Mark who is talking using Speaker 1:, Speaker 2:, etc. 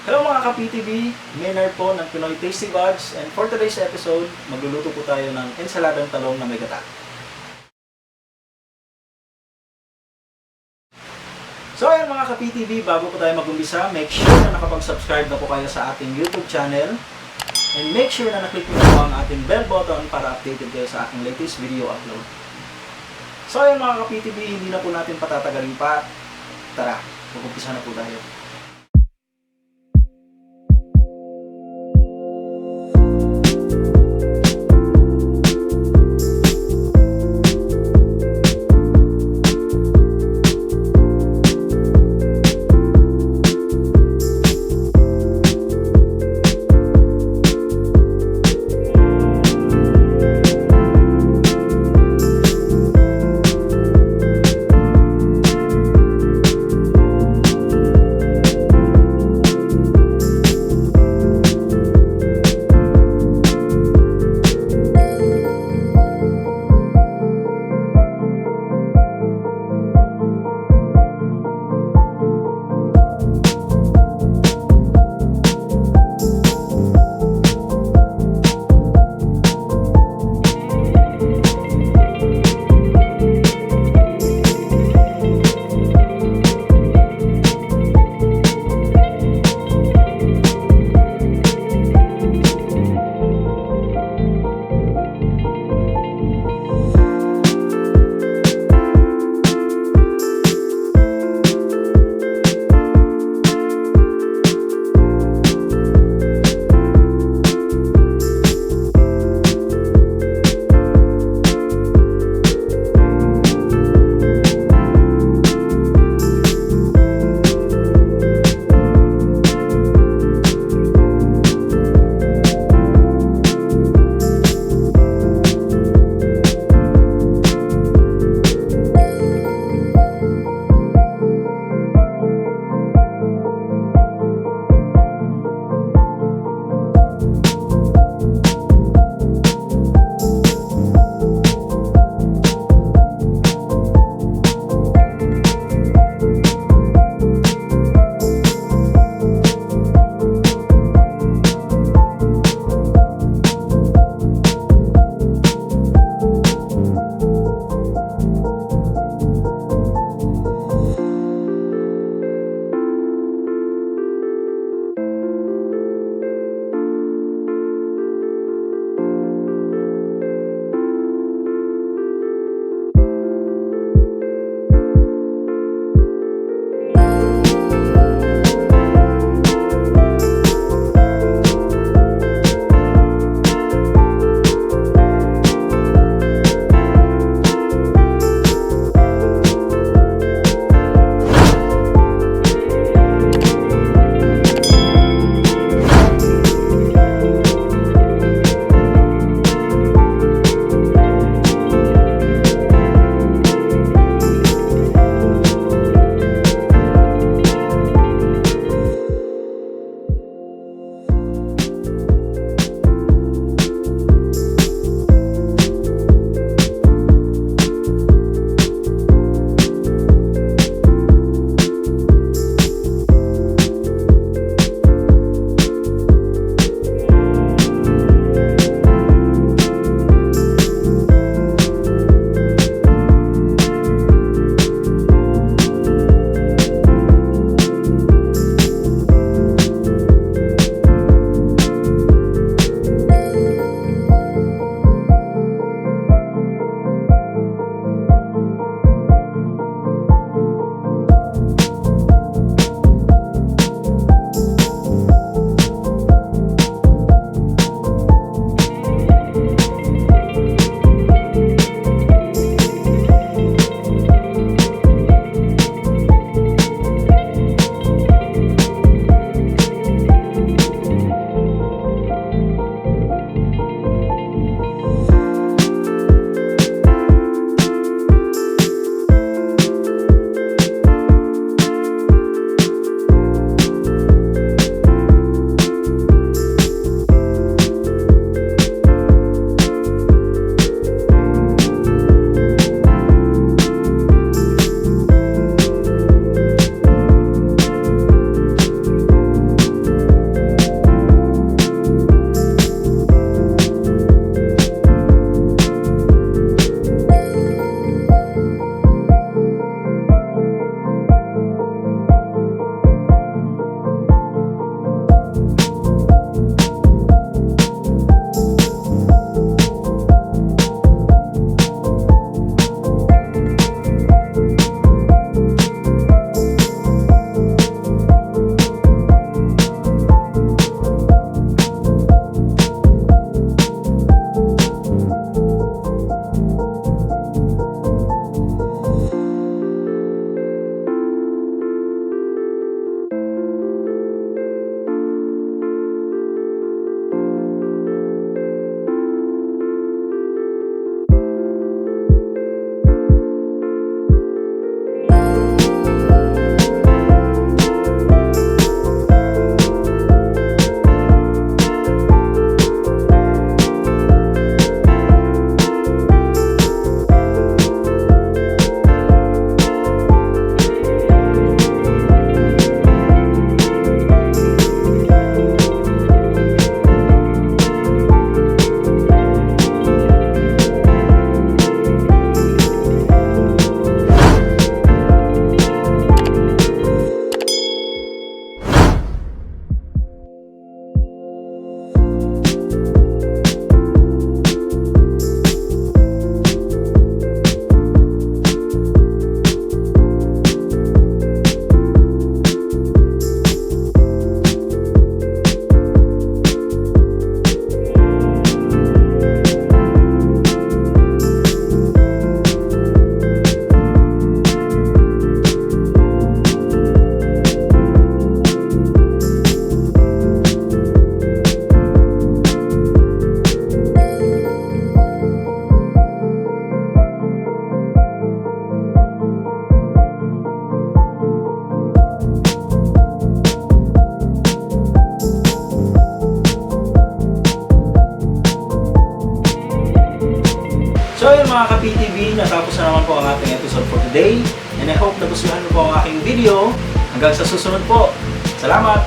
Speaker 1: Hello mga ka-PTV, Maynard po ng Pinoy Tasty Vlogs, and for today's episode, magluluto po tayo ng ensaladang talong na may gata. So ayan mga ka-PTV, bago po tayo mag-umpisa, make sure na nakapag-subscribe na po kayo sa ating YouTube channel, and make sure na naklik nyo po ang ating bell button para updated kayo sa ating latest video upload. So ayan mga ka-PTV, hindi na po natin patatagalin pa. Tara, mag-umpisa na po tayo. mga ka-PTV, natapos na naman po ang ating episode for today. And I hope nagustuhan niyo po ang aking video. Hanggang sa susunod po. Salamat!